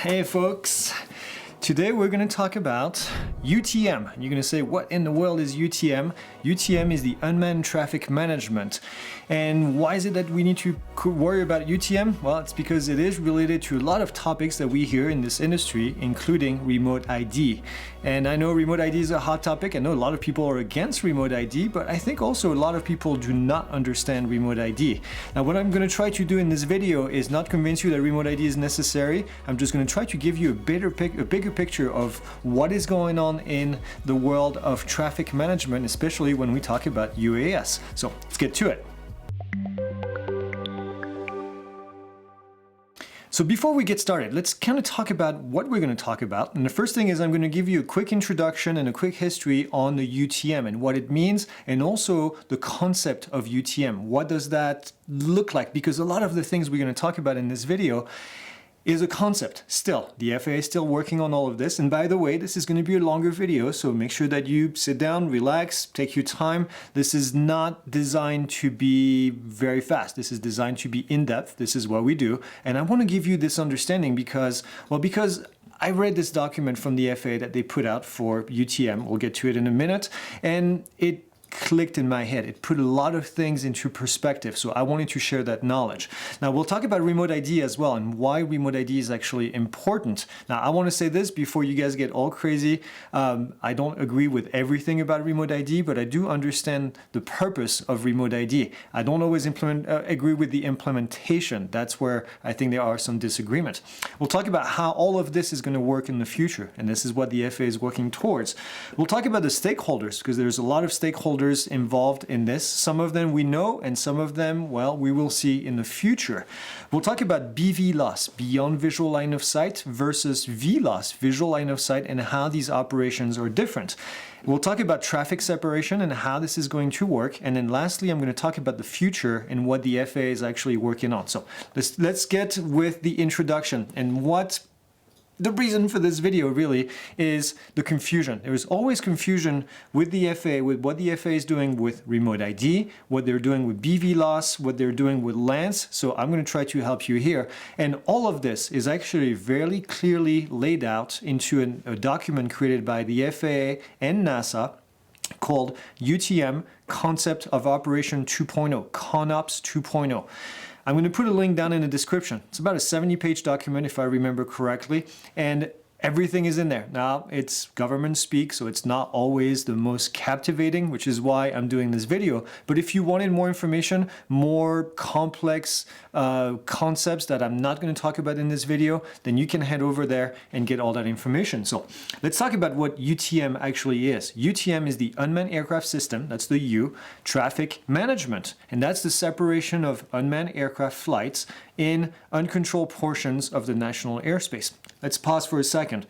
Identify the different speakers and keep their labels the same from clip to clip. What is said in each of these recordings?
Speaker 1: Hey folks, today we're going to talk about UTM. You're going to say, what in the world is UTM? UTM is the Unmanned Traffic Management. And why is it that we need to worry about UTM? Well, it's because it is related to a lot of topics that we hear in this industry, including remote ID. And I know remote ID is a hot topic. I know a lot of people are against remote ID, but I think also a lot of people do not understand remote ID. Now, what I'm going to try to do in this video is not convince you that remote ID is necessary. I'm just going to try to give you a bigger picture of what is going on in the world of traffic management, especially when we talk about UAS. So let's get to it. So before we get started, let's kind of talk about what we're going to talk about. And the first thing is I'm going to give you a quick introduction and a quick history on the UTM and what it means, and also the concept of UTM. What does that look like? Because a lot of the things we're going to talk about in this video is a concept still. The FAA is still working on all of this. And by the way, this is going to be a longer video, so make sure that you sit down, relax, take your time. This is not designed to be very fast. This is designed to be in-depth. This is what we do. And I want to give you this understanding because I read this document from the FAA that they put out for UTM. We'll get to it in a minute. And it clicked in my head. It put a lot of things into perspective, so I wanted to share that knowledge. Now we'll talk about remote ID as well and why remote ID is actually important. Now I want to say this before you guys get all crazy. I don't agree with everything about remote ID, but I do understand the purpose of remote ID. I don't always agree with the implementation. That's where I think there are some disagreements. We'll talk about how all of this is going to work in the future, and this is what the FAA is working towards. We'll talk about the stakeholders, because there's a lot of stakeholders involved in this. Some of them we know, and some of them, well, we will see in the future. We'll talk about BVLOS, Beyond Visual Line of Sight, versus VLOS, Visual Line of Sight, and how these operations are different. We'll talk about traffic separation and how this is going to work. And then lastly, I'm going to talk about the future and what the FAA is actually working on. So let's get with the introduction. And what the reason for this video really is the confusion. There is always confusion with the FAA, with what the FAA is doing with remote ID, what they're doing with BVLOS, what they're doing with LAANC. So I'm going to try to help you here. And all of this is actually very clearly laid out into a document created by the FAA and NASA called UTM Concept of Operation 2.0, ConOps 2.0. I'm going to put a link down in the description. It's about a 70-page document, if I remember correctly, and everything is in there. Now, it's government speak, so it's not always the most captivating, which is why I'm doing this video. But if you wanted more information, more complex concepts that I'm not going to talk about in this video, then you can head over there and get all that information. So let's talk about what UTM actually is. UTM is the Unmanned Aircraft System, that's the U, Traffic Management. And that's the separation of unmanned aircraft flights in uncontrolled portions of the national airspace. Let's pause for a second.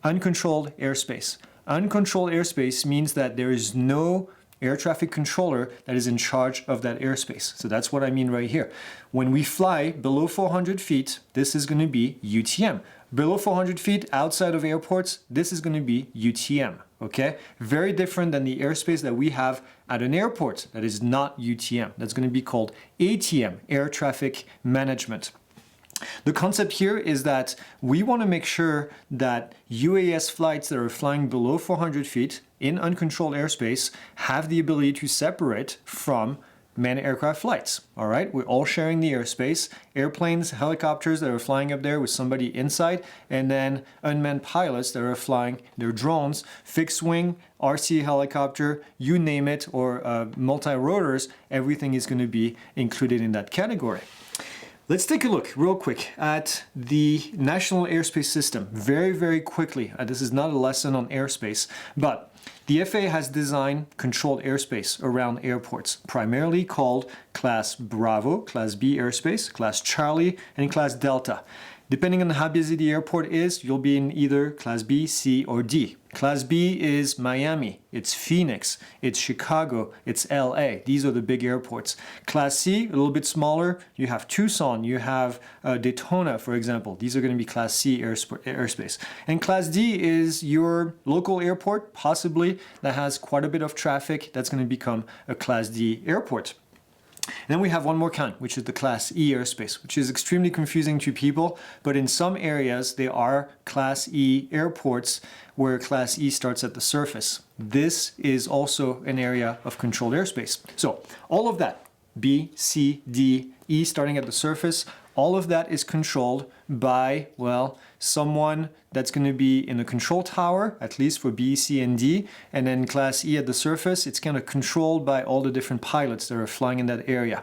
Speaker 1: Uncontrolled airspace. Uncontrolled airspace means that there is no air traffic controller that is in charge of that airspace. So that's what I mean right here. When we fly below 400 feet, this is going to be UTM. Below 400 feet outside of airports, this is going to be UTM. Okay? Very different than the airspace that we have at an airport. That is not UTM. That's going to be called ATM, Air Traffic Management. The concept here is that we want to make sure that UAS flights that are flying below 400 feet in uncontrolled airspace have the ability to separate from manned aircraft flights. All right, we're all sharing the airspace. Airplanes, helicopters that are flying up there with somebody inside, and then unmanned pilots that are flying their drones, fixed wing, RC helicopter, you name it, or multi-rotors, everything is going to be included in that category. Let's take a look real quick at the National Airspace System very, very quickly. This is not a lesson on airspace, but the FAA has designed controlled airspace around airports, primarily called Class Bravo, Class B airspace, Class Charlie, and Class Delta. Depending on how busy the airport is, you'll be in either Class B, C, or D. Class B is Miami, it's Phoenix, it's Chicago, it's LA. These are the big airports. Class C, a little bit smaller, you have Tucson, you have Daytona, for example. These are going to be Class C airspace. And Class D is your local airport, possibly, that has quite a bit of traffic. That's going to become a Class D airport. Then we have one more kind, which is the Class E airspace, which is extremely confusing to people, but in some areas there are Class E airports where Class E starts at the surface. This is also an area of controlled airspace. So all of that, B, C, D, E starting at the surface, all of that is controlled by, well, someone that's going to be in a control tower, at least for B, C, and D, and then Class E at the surface, it's kind of controlled by all the different pilots that are flying in that area.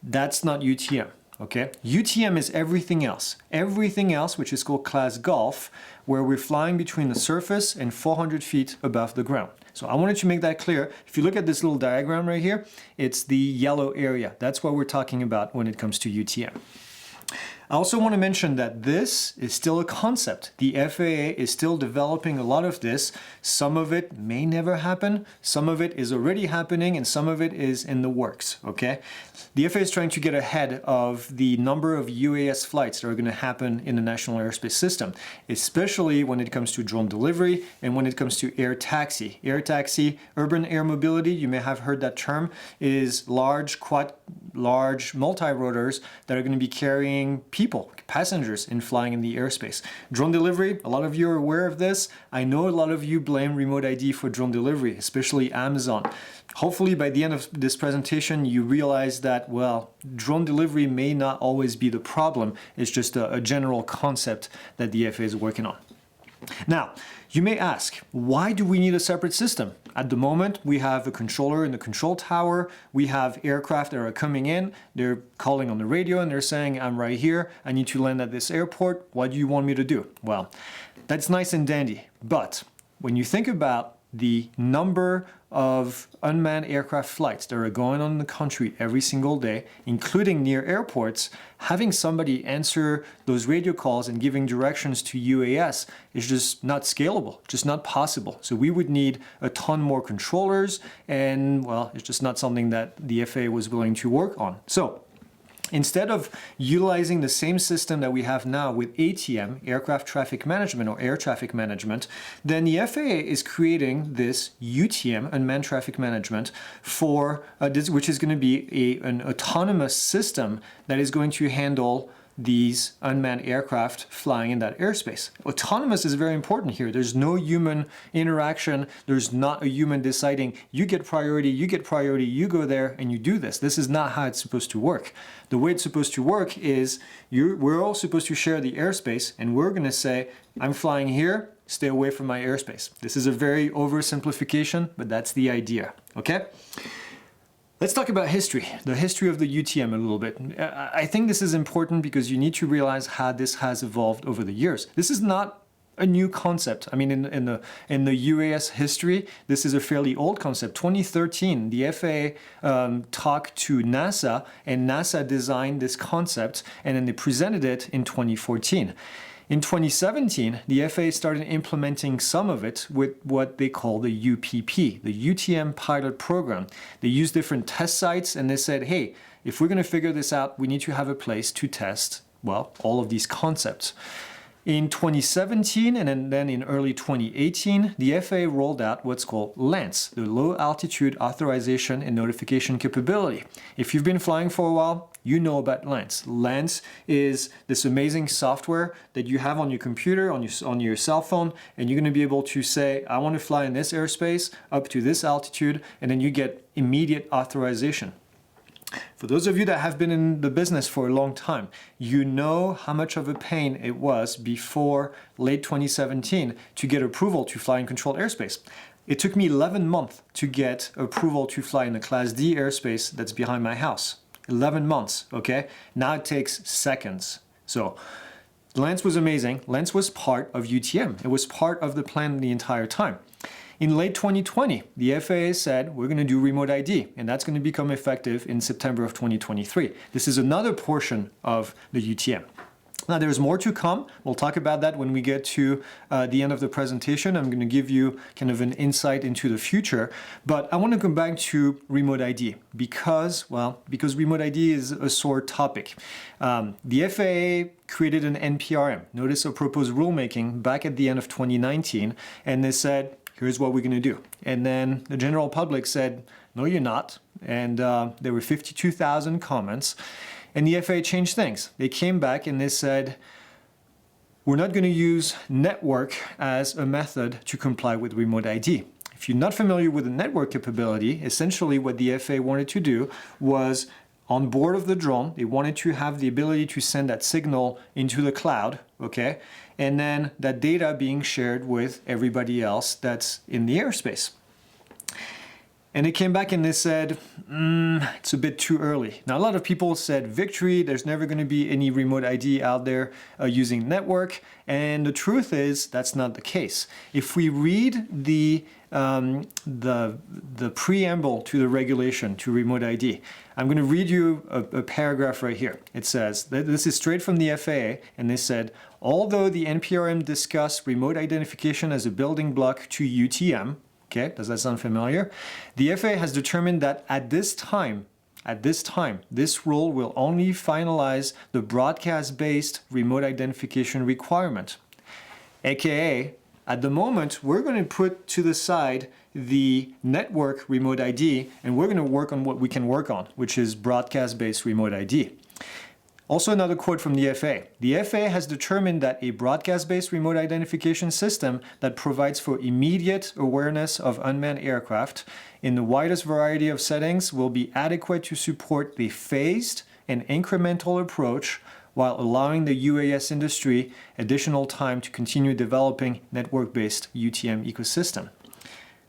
Speaker 1: That's not UTM, okay? UTM is everything else. Everything else, which is called Class Golf, where we're flying between the surface and 400 feet above the ground. So I wanted to make that clear. If you look at this little diagram right here, it's the yellow area. That's what we're talking about when it comes to UTM. I also want to mention that this is still a concept. The FAA is still developing a lot of this. Some of it may never happen, some of it is already happening, and some of it is in the works, okay? The FAA is trying to get ahead of the number of UAS flights that are going to happen in the National Airspace System, especially when it comes to drone delivery and when it comes to air taxi. Air taxi, urban air mobility, you may have heard that term, is large multi-rotors that are going to be carrying people, passengers, in flying in the airspace. Drone delivery, a lot of you are aware of this. I know a lot of you blame remote ID for drone delivery, especially Amazon. Hopefully by the end of this presentation you realize that, well, drone delivery may not always be the problem. It's just a general concept that the FAA is working on. Now, you may ask, why do we need a separate system? At the moment, we have a controller in the control tower. We have aircraft that are coming in. They're calling on the radio and they're saying, I'm right here. I need to land at this airport. What do you want me to do? Well, that's nice and dandy. But when you think about the number of unmanned aircraft flights that are going on in the country every single day, including near airports, having somebody answer those radio calls and giving directions to UAS is just not scalable, just not possible. So we would need a ton more controllers, and well, it's just not something that the FAA was willing to work on. So instead of utilizing the same system that we have now with ATM, Aircraft Traffic Management or Air Traffic Management, then the FAA is creating this UTM, Unmanned Traffic Management, for which is going to be an autonomous system that is going to handle these unmanned aircraft flying in that airspace. Autonomous is very important here. There's no human interaction. There's not a human deciding, you get priority, you go there and you do this. This is not how it's supposed to work. The way it's supposed to work is we're all supposed to share the airspace, and we're going to say, I'm flying here, stay away from my airspace. This is a very oversimplification, but that's the idea, okay? Let's talk about history, the history of the UTM a little bit. I think this is important because you need to realize how this has evolved over the years. This is not a new concept. I mean, in the UAS history, this is a fairly old concept. 2013, the FAA talked to NASA, and NASA designed this concept, and then they presented it in 2014. In 2017, the FAA started implementing some of it with what they call the UPP, the UTM pilot program. They used different test sites, and they said, hey, if we're going to figure this out, we need to have a place to test, well, all of these concepts. In 2017 and then in early 2018, the FAA rolled out what's called LAANC, the Low Altitude Authorization and Notification Capability. If you've been flying for a while, you know about LAANC. LAANC is this amazing software that you have on your computer, on your cell phone, and you're going to be able to say, I want to fly in this airspace up to this altitude, and then you get immediate authorization. For those of you that have been in the business for a long time, you know how much of a pain it was before late 2017 to get approval to fly in controlled airspace. It took me 11 months to get approval to fly in the Class D airspace that's behind my house. 11 months, okay? Now it takes seconds. So LAANC was amazing. LAANC was part of UTM. It was part of the plan the entire time. In late 2020, the FAA said, we're going to do remote ID, and that's going to become effective in September of 2023. This is another portion of the UTM. Now, there's more to come. We'll talk about that when we get to the end of the presentation. I'm going to give you kind of an insight into the future. But I want to come back to remote ID because remote ID is a sore topic. The FAA created an NPRM, Notice of Proposed Rulemaking, back at the end of 2019, and they said, here's what we're going to do. And then the general public said, No, you're not. And there were 52,000 comments. And the FAA changed things. They came back and they said, we're not going to use network as a method to comply with remote ID. If you're not familiar with the network capability, essentially what the FAA wanted to do was on board of the drone, they wanted to have the ability to send that signal into the cloud, okay? And then that data being shared with everybody else that's in the airspace. And they came back and they said, it's a bit too early. Now, a lot of people said, victory, there's never going to be any remote ID out there using network. And the truth is, that's not the case. If we read the preamble to the regulation to remote ID, I'm going to read you a paragraph right here. It says, this is straight from the FAA, and they said, although the NPRM discussed remote identification as a building block to UTM, okay, does that sound familiar? The FAA has determined that at this time, this rule will only finalize the broadcast-based remote identification requirement. AKA, at the moment, we're going to put to the side the network remote ID, and we're going to work on what we can work on, which is broadcast-based remote ID. Also, another quote from the FAA. The FAA has determined that a broadcast-based remote identification system that provides for immediate awareness of unmanned aircraft in the widest variety of settings will be adequate to support the phased and incremental approach while allowing the UAS industry additional time to continue developing network-based UTM ecosystem.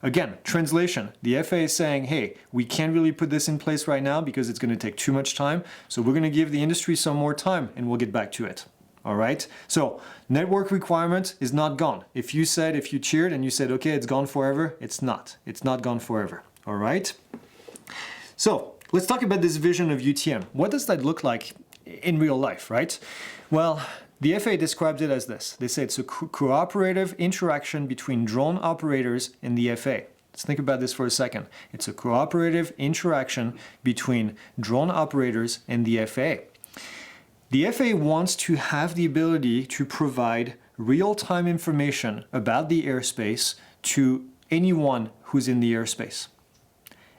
Speaker 1: Again, translation, the FAA is saying, hey, we can't really put this in place right now because it's going to take too much time, so we're going to give the industry some more time and we'll get back to it. All right? So, network requirement is not gone. If you cheered and you said, okay, it's gone forever, it's not. It's not gone forever. All right? So, let's talk about this vision of UTM. What does that look like in real life, right? Well, the FAA describes it as this. They say it's a cooperative interaction between drone operators and the FAA. Let's think about this for a second. It's a cooperative interaction between drone operators and the FAA. The FAA wants to have the ability to provide real-time information about the airspace to anyone who's in the airspace.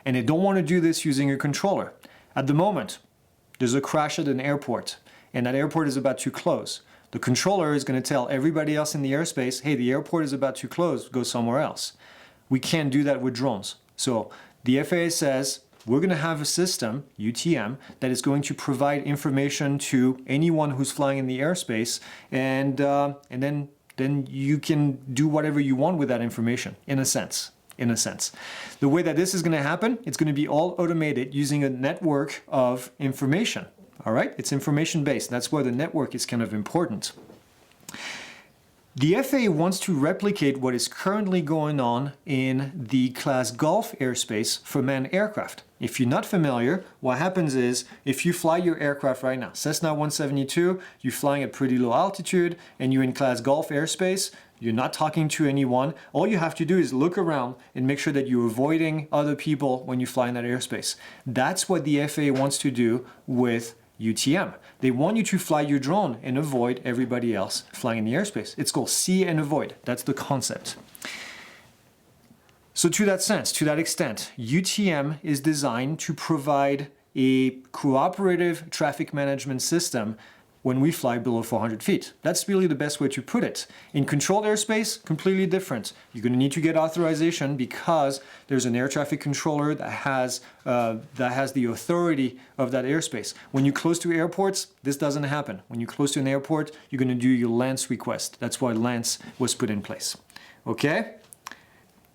Speaker 1: And they don't want to do this using a controller. At the moment, there's a crash at an airport, and that airport is about to close. The controller is going to tell everybody else in the airspace, hey, the airport is about to close, go somewhere else. We can't do that with drones. So the FAA says, we're going to have a system, UTM, that is going to provide information to anyone who's flying in the airspace, and then you can do whatever you want with that information, in a sense. The way that this is going to happen, it's going to be all automated using a network of information. All right, it's information-based. That's why the network is kind of important. The FAA wants to replicate what is currently going on in the Class Gulf airspace for manned aircraft. If you're not familiar, what happens is if you fly your aircraft right now, Cessna 172, you're flying at pretty low altitude and you're in Class Gulf airspace, you're not talking to anyone. All you have to do is look around and make sure that you're avoiding other people when you fly in that airspace. That's what the FAA wants to do with UTM. They want you to fly your drone and avoid everybody else flying in the airspace. It's called see and avoid. That's the concept. So to that extent, UTM is designed to provide a cooperative traffic management system when we fly below 400 feet. That's really the best way to put it. In controlled airspace, completely different. You're going to need to get authorization because there's an air traffic controller that has the authority of that airspace. When you're close to airports, this doesn't happen. When you're close to an airport, you're going to do your LAANC request. That's why LAANC was put in place. Okay?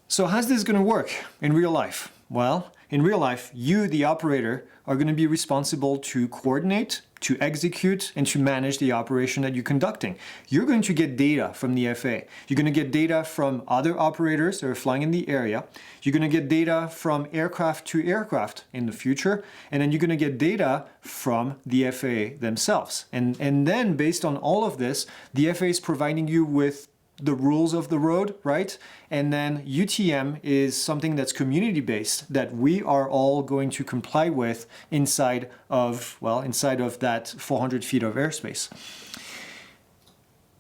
Speaker 1: So how's this going to work in real life? Well, in real life, you, the operator, are going to be responsible to coordinate, to execute, and to manage the operation that you're conducting. You're going to get data from the FAA. You're going to get data from other operators that are flying in the area. You're going to get data from aircraft to aircraft in the future. And then you're going to get data from the FAA themselves. And then based on all of this, the FAA is providing you with the rules of the road, right? And then UTM is something that's community-based that we are all going to comply with inside of that 400 feet of airspace.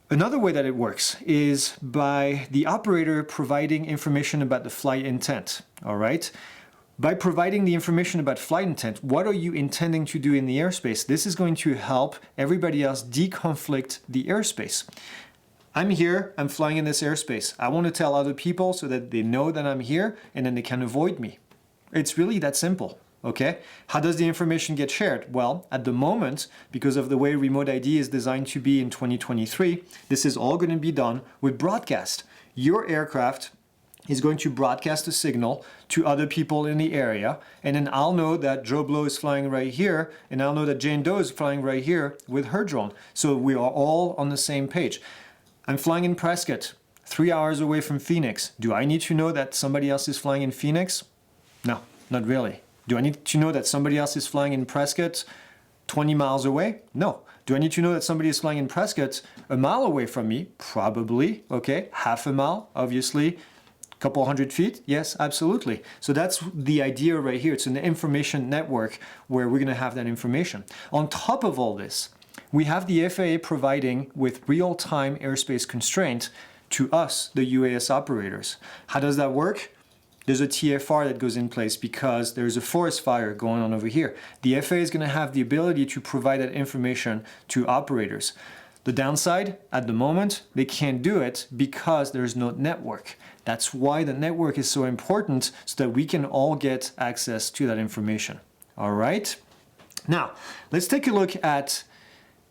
Speaker 1: Another way that it works is by the operator providing information about the flight intent, all right? By providing the information about flight intent, what are you intending to do in the airspace? This is going to help everybody else deconflict the airspace. I'm here, I'm flying in this airspace. I want to tell other people so that they know that I'm here and then they can avoid me. It's really that simple, okay? How does the information get shared? Well, at the moment, because of the way remote ID is designed to be in 2023, this is all going to be done with broadcast. Your aircraft is going to broadcast a signal to other people in the area, and then I'll know that Joe Blow is flying right here, and I'll know that Jane Doe is flying right here with her drone. So we are all on the same page. I'm flying in Prescott, 3 hours away from Phoenix. Do I need to know that somebody else is flying in Phoenix? No, not really. Do I need to know that somebody else is flying in Prescott 20 miles away? No. Do I need to know that somebody is flying in Prescott a mile away from me? Probably, okay. Half a mile, obviously. Couple hundred feet? Yes, absolutely. So that's the idea right here. It's an information network where we're going to have that information. On top of all this, we have the FAA providing with real-time airspace constraint to us, the UAS operators. How does that work? There's a TFR that goes in place because there's a forest fire going on over here. The FAA is going to have the ability to provide that information to operators. The downside, at the moment, they can't do it because there's no network. That's why the network is so important, so that we can all get access to that information. All right? Now, let's take a look at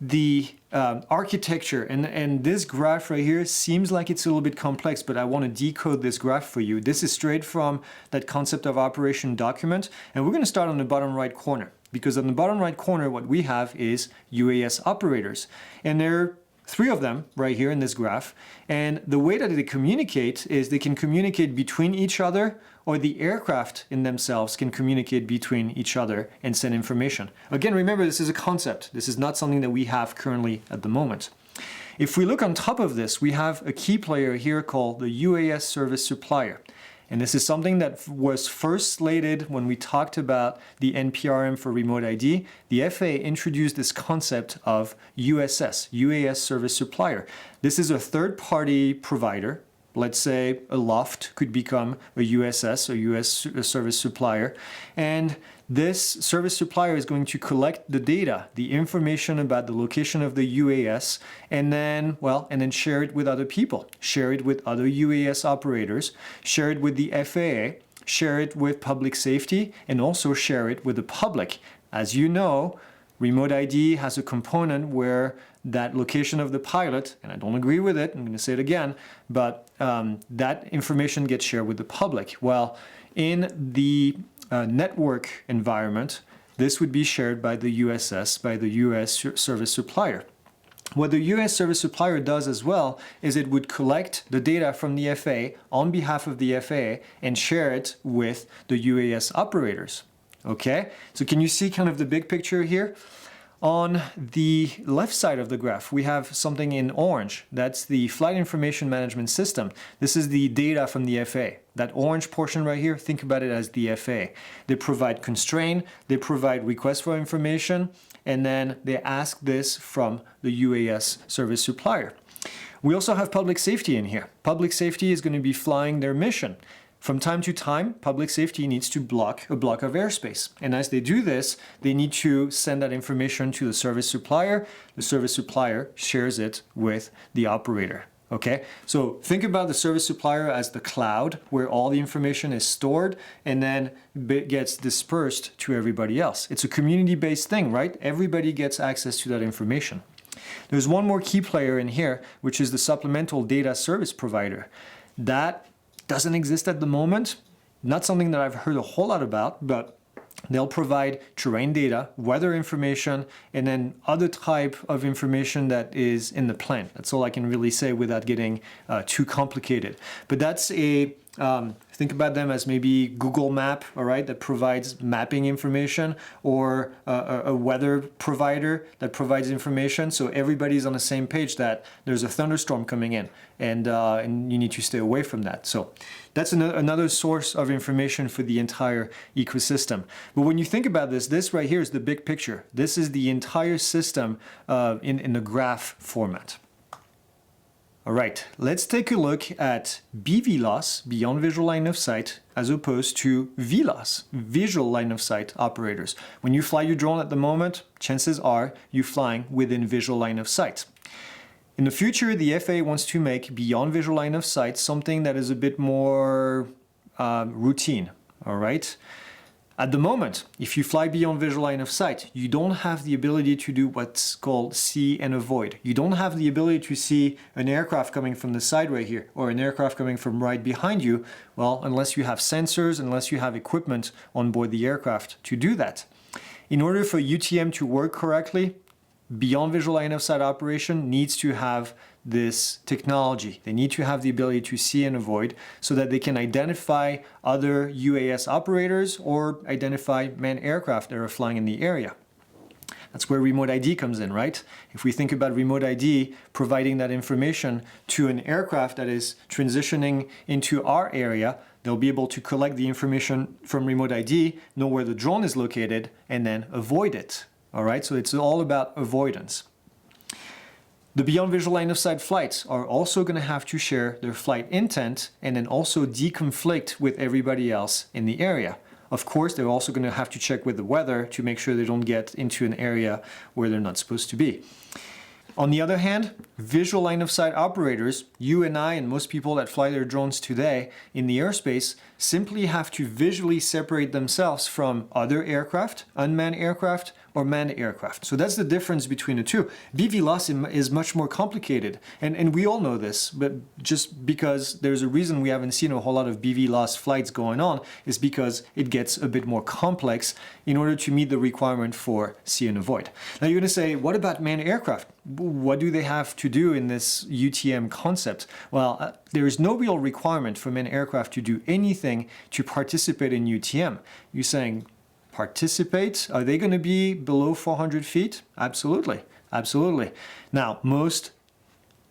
Speaker 1: the architecture. And this graph right here seems like it's a little bit complex, but I want to decode this graph for you. This is straight from that concept of operation document. And we're going to start on the bottom right corner, because on the bottom right corner, what we have is UAS operators. And there are 3 of them right here in this graph. And the way that they communicate is they can communicate between each other, or the aircraft in themselves can communicate between each other and send information. Again, remember, this is a concept. This is not something that we have currently at the moment. If we look on top of this, we have a key player here called the UAS service supplier. And this is something that was first slated when we talked about the NPRM for remote ID. The FAA introduced this concept of USS, UAS service supplier. This is a third-party provider. Let's say a loft could become a USS, a US service supplier. And this service supplier is going to collect the data, the information about the location of the UAS, and then share it with other people. Share it with other UAS operators, share it with the FAA, share it with public safety, and also share it with the public. As you know, remote ID has a component where that location of the pilot, and I don't agree with it, I'm going to say it again, but that information gets shared with the public. Well, in the network environment, this would be shared by the USS, by the US service supplier. What the US service supplier does as well is it would collect the data from the FAA on behalf of the FAA and share it with the UAS operators. Okay, so can you see kind of the big picture here? On the left side of the graph, we have something in orange. That's the Flight Information Management System. This is the data from the FAA. That orange portion right here, think about it as the FAA. They provide constraint, they provide requests for information, and then they ask this from the UAS service supplier. We also have public safety in here. Public safety is going to be flying their mission. From time to time, public safety needs to block a block of airspace. And as they do this, they need to send that information to the service supplier. The service supplier shares it with the operator. Okay, so think about the service supplier as the cloud where all the information is stored and then gets dispersed to everybody else. It's a community-based thing, right? Everybody gets access to that information. There's one more key player in here, which is the supplemental data service provider. That doesn't exist at the moment. Not something that I've heard a whole lot about, but they'll provide terrain data, weather information, and then other type of information that is in the plan. That's all I can really say without getting too complicated. But that's a think about them as maybe Google Map, all right, that provides mapping information, or a weather provider that provides information, so everybody's on the same page that there's a thunderstorm coming in, and you need to stay away from that. So that's another source of information for the entire ecosystem. But when you think about this right here is the big picture. This is the entire system in the graph format. All right, let's take a look at BVLOS, beyond visual line of sight, as opposed to VLOS, visual line of sight operators. When you fly your drone at the moment, chances are you're flying within visual line of sight. In the future, the FAA wants to make beyond visual line of sight something that is a bit more routine, all right? At the moment, if you fly beyond visual line of sight, you don't have the ability to do what's called see and avoid. You don't have the ability to see an aircraft coming from the side right here, or an aircraft coming from right behind you, well, unless you have sensors, unless you have equipment on board the aircraft to do that. In order for UTM to work correctly, beyond visual line of sight operation needs to have this technology. They need to have the ability to see and avoid so that they can identify other UAS operators or identify manned aircraft that are flying in the area. That's where remote ID comes in, right? If we think about remote ID providing that information to an aircraft that is transitioning into our area, they'll be able to collect the information from remote ID, know where the drone is located, and then avoid it. All right, so it's all about avoidance. The beyond visual line of sight flights are also going to have to share their flight intent and then also deconflict with everybody else in the area. Of course, they're also going to have to check with the weather to make sure they don't get into an area where they're not supposed to be. On the other hand, visual line of sight operators, you and I and most people that fly their drones today in the airspace, simply have to visually separate themselves from other aircraft, unmanned aircraft, or manned aircraft. So that's the difference between the two. BVLOS is much more complicated, and we all know this, but just because there's a reason we haven't seen a whole lot of BVLOS flights going on is because it gets a bit more complex in order to meet the requirement for see and avoid. Now you're going to say, what about manned aircraft? What do they have to do in this UTM concept? Well, there is no real requirement for manned aircraft to do anything to participate in UTM. You're saying, participate? Are they going to be below 400 feet? Absolutely, absolutely. Now, most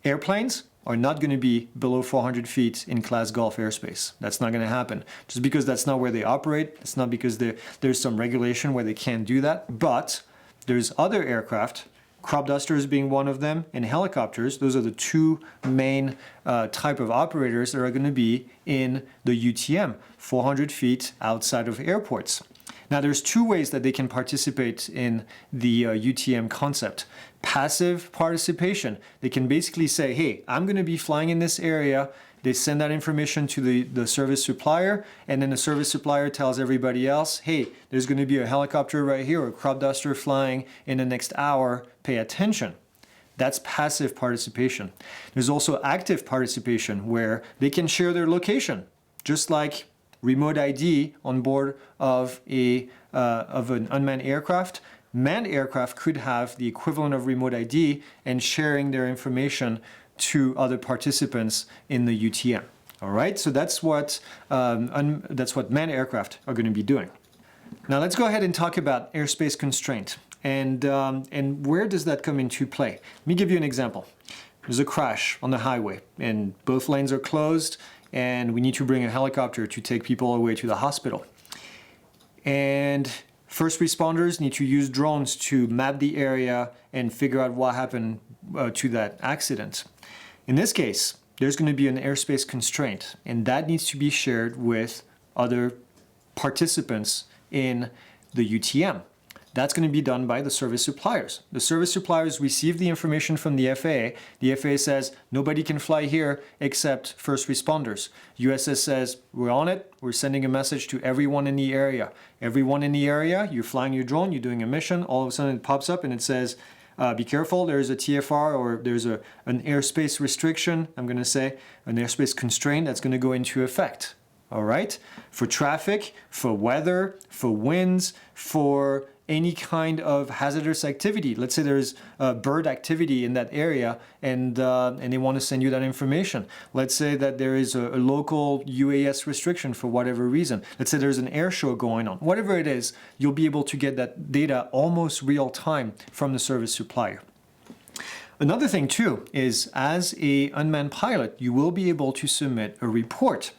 Speaker 1: airplanes are not going to be below 400 feet in Class Gulf airspace. That's not going to happen. Just because that's not where they operate, it's not because there's some regulation where they can't do that, but there's other aircraft, crop dusters being one of them, and helicopters. Those are the two main type of operators that are going to be in the UTM, 400 feet outside of airports. Now, there's two ways that they can participate in the UTM concept. Passive participation. They can basically say, hey, I'm going to be flying in this area. They send that information to the service supplier, and then the service supplier tells everybody else, hey, there's going to be a helicopter right here or a crop duster flying in the next hour. Pay attention. That's passive participation. There's also active participation where they can share their location, just like remote ID on board of an unmanned aircraft. Manned aircraft could have the equivalent of remote ID and sharing their information to other participants in the UTM. All right, so that's what manned aircraft are going to be doing. Now let's go ahead and talk about airspace constraint and where does that come into play. Let me give you an example. There's a crash on the highway and both lanes are closed, and we need to bring a helicopter to take people away to the hospital. And first responders need to use drones to map the area and figure out what happened to that accident. In this case, there's going to be an airspace constraint, and that needs to be shared with other participants in the UTM. That's going to be done by the service suppliers. The service suppliers receive the information from the FAA. The FAA says nobody can fly here except first responders. USS says we're on it. We're sending a message to everyone in the area. Everyone in the area, you're flying your drone, you're doing a mission, all of a sudden it pops up and it says, be careful, there's a TFR or there's an airspace restriction, I'm going to say, an airspace constraint that's going to go into effect. All right? For traffic, for weather, for winds, for any kind of hazardous activity. Let's say there's bird activity in that area and they want to send you that information. Let's say that there is a local UAS restriction for whatever reason. Let's say there's an air show going on. Whatever it is, you'll be able to get that data almost real time from the service supplier. Another thing too is, as an unmanned pilot, you will be able to submit a report.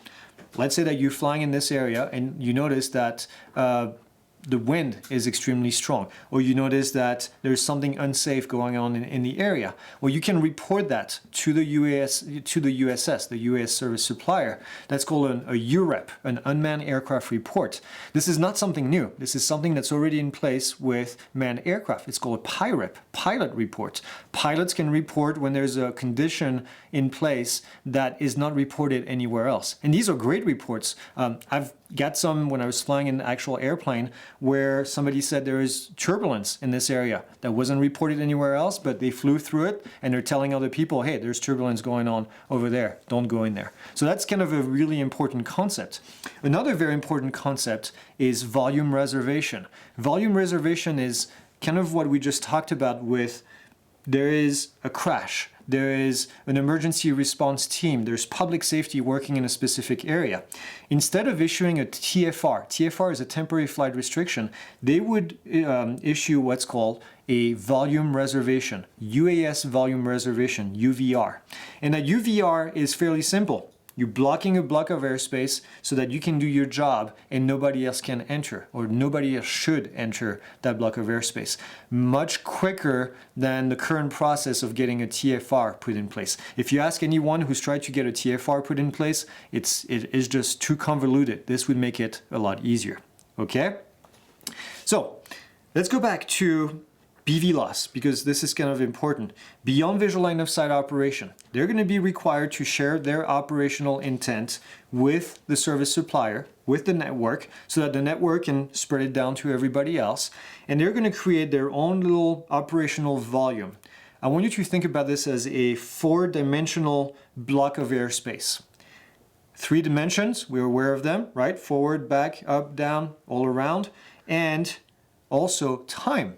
Speaker 1: Let's say that you're flying in this area and you notice that the wind is extremely strong, or you notice that there's something unsafe going on in the area. Well, you can report that to the USS, the UAS service supplier. That's called a UREP, an Unmanned Aircraft Report. This is not something new. This is something that's already in place with manned aircraft. It's called a PIREP, pilot report. Pilots can report when there's a condition in place that is not reported anywhere else. And these are great reports. I've got some when I was flying an actual airplane where somebody said there is turbulence in this area that wasn't reported anywhere else, but they flew through it and they're telling other people, hey, there's turbulence going on over there. Don't go in there. So that's kind of a really important concept. Another very important concept is volume reservation. Volume reservation is kind of what we just talked about with there is a crash. There is an emergency response team. There's public safety working in a specific area. Instead of issuing a TFR is a temporary flight restriction, they would issue what's called a volume reservation, UAS volume reservation, UVR. And a UVR is fairly simple. You're blocking a block of airspace so that you can do your job and nobody else can enter, or nobody else should enter that block of airspace. Much quicker than the current process of getting a TFR put in place. If you ask anyone who's tried to get a TFR put in place, it is just too convoluted. This would make it a lot easier. Okay? So let's go back to BVLOS, because this is kind of important. Beyond visual line of sight operation, they're going to be required to share their operational intent with the service supplier, with the network, so that the network can spread it down to everybody else. And they're going to create their own little operational volume. I want you to think about this as a 4-dimensional block of airspace. 3 dimensions, we're aware of them, right? Forward, back, up, down, all around. And also time.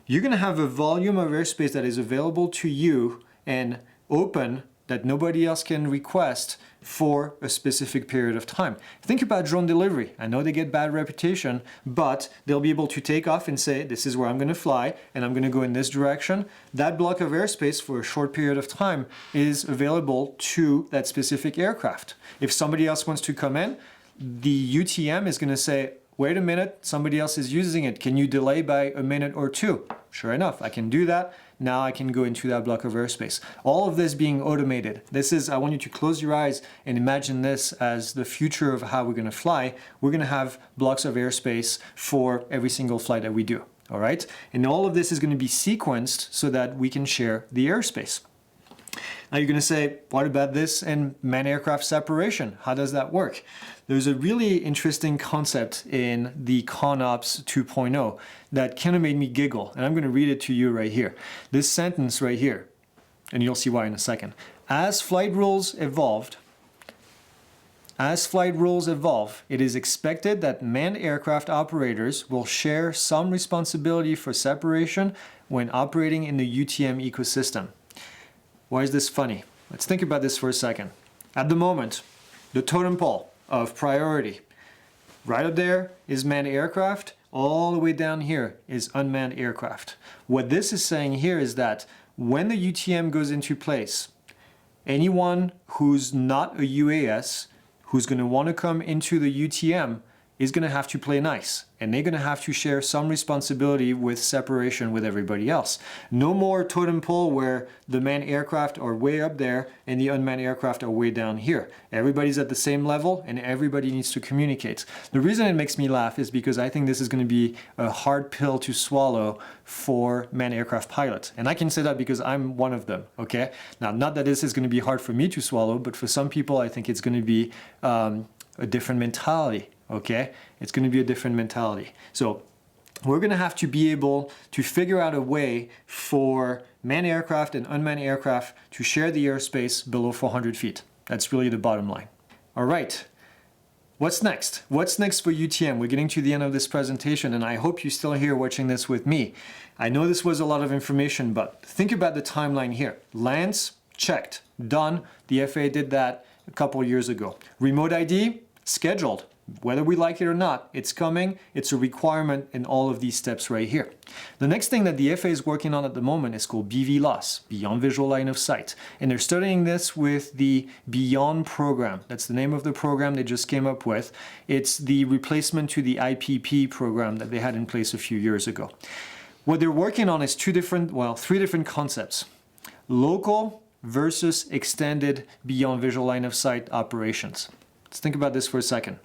Speaker 1: You're going to have a volume of airspace that is available to you and open that nobody else can request for a specific period of time. Think about drone delivery. I know they get bad reputation, but they'll be able to take off and say, this is where I'm going to fly and I'm going to go in this direction. That block of airspace for a short period of time is available to that specific aircraft. If somebody else wants to come in, the UTM is going to say, wait a minute, somebody else is using it. Can you delay by a minute or two? Sure enough, I can do that. Now I can go into that block of airspace. All of this being automated. I want you to close your eyes and imagine this as the future of how we're going to fly. We're going to have blocks of airspace for every single flight that we do. All right? And all of this is going to be sequenced so that we can share the airspace. Now you're going to say, what about this and manned aircraft separation? How does that work? There's a really interesting concept in the ConOps 2.0 that kind of made me giggle, and I'm going to read it to you right here. This sentence right here, and you'll see why in a second. As flight rules evolve, it is expected that manned aircraft operators will share some responsibility for separation when operating in the UTM ecosystem. Why is this funny? Let's think about this for a second. At the moment, the totem pole of priority, right up there is manned aircraft, all the way down here is unmanned aircraft. What this is saying here is that when the UTM goes into place, anyone who's not a UAS, who's going to want to come into the UTM, is going to have to play nice, and they're going to have to share some responsibility with separation with everybody else. No more totem pole where the manned aircraft are way up there and the unmanned aircraft are way down here. Everybody's at the same level and everybody needs to communicate. The reason it makes me laugh is because I think this is going to be a hard pill to swallow for manned aircraft pilots. And I can say that because I'm one of them, okay? Now, not that this is going to be hard for me to swallow, but for some people I think it's going to be a different mentality. Okay, it's going to be a different mentality. So we're going to have to be able to figure out a way for manned aircraft and unmanned aircraft to share the airspace below 400 feet. That's really the bottom line. All right, what's next? What's next for UTM? We're getting to the end of this presentation, and I hope you're still here watching this with me. I know this was a lot of information, but think about the timeline here. LAANC, checked, done. The FAA did that a couple years ago. Remote ID, scheduled. Whether we like it or not, it's coming. It's a requirement in all of these steps right here. The next thing that the FAA is working on at the moment is called BVLOS, Beyond Visual Line of Sight. And they're studying this with the Beyond program. That's the name of the program they just came up with. It's the replacement to the IPP program that they had in place a few years ago. What they're working on is three different concepts. Local versus extended beyond visual line of sight operations. Let's think about this for a second.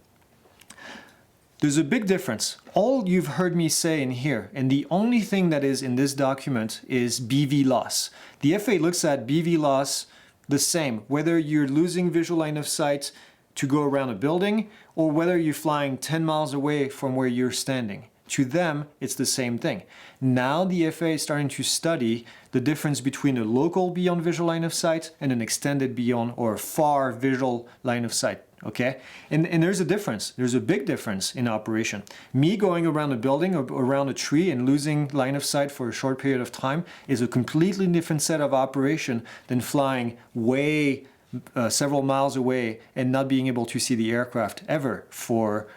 Speaker 1: There's a big difference. All you've heard me say in here, and the only thing that is in this document is BVLOS. The FAA looks at BVLOS the same, whether you're losing visual line of sight to go around a building or whether you're flying 10 miles away from where you're standing. To them, it's the same thing. Now the FAA is starting to study the difference between a local beyond visual line of sight and an extended beyond or far visual line of sight. Okay, and there's a difference. There's a big difference in operation. Me going around a building or around a tree and losing line of sight for a short period of time is a completely different set of operation than flying way several miles away and not being able to see the aircraft ever for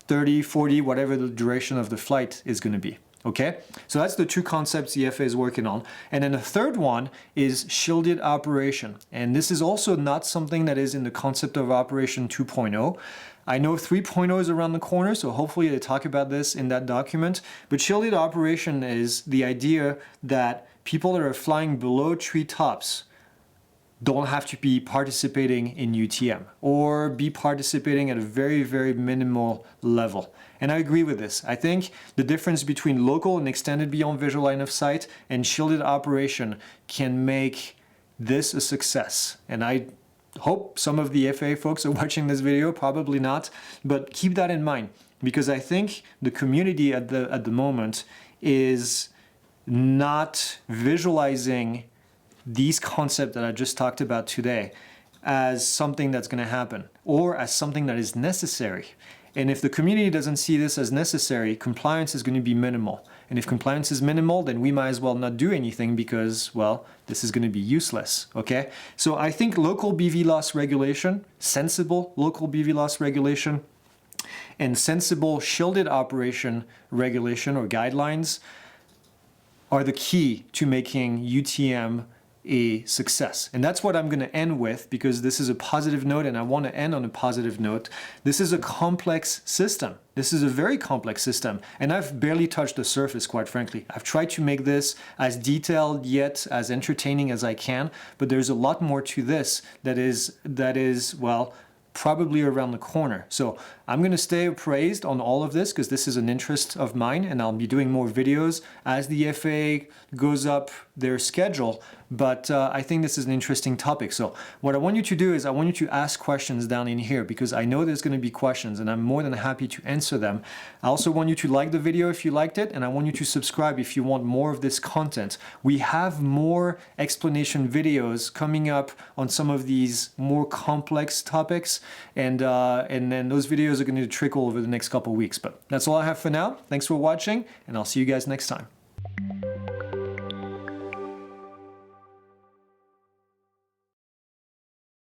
Speaker 1: 30, 40, whatever the duration of the flight is going to be. Okay, so that's the two concepts the FAA is working on. And then the third one is shielded operation. And this is also not something that is in the concept of operation 2.0. I know 3.0 is around the corner, so hopefully they talk about this in that document. But shielded operation is the idea that people that are flying below treetops don't have to be participating in UTM or be participating at a very, very minimal level. And I agree with this. I think the difference between local and extended beyond visual line of sight and shielded operation can make this a success. And I hope some of the FAA folks are watching this video, probably not, but keep that in mind because I think the community at the moment is not visualizing these concepts that I just talked about today as something that's going to happen or as something that is necessary. And if the community doesn't see this as necessary, compliance is going to be minimal. And if compliance is minimal, then we might as well not do anything because, well, this is going to be useless, okay? So I think local BVLOS regulation, sensible local BVLOS regulation, and sensible shielded operation regulation or guidelines are the key to making UTM a success. And that's what I'm going to end with because this is a positive note and I want to end on a positive note. This is a complex system. This is a very complex system and I've barely touched the surface, quite frankly. I've tried to make this as detailed yet as entertaining as I can, but there's a lot more to this that is well, probably around the corner. So I'm going to stay appraised on all of this because this is an interest of mine and I'll be doing more videos as the FAA goes up their schedule. But I think this is an interesting topic. So what I want you to do is I want you to ask questions down in here because I know there's going to be questions and I'm more than happy to answer them. I also want you to like the video if you liked it and I want you to subscribe if you want more of this content. We have more explanation videos coming up on some of these more complex topics and then those videos are going to trickle over the next couple of weeks. But that's all I have for now. Thanks for watching and I'll see you guys next time.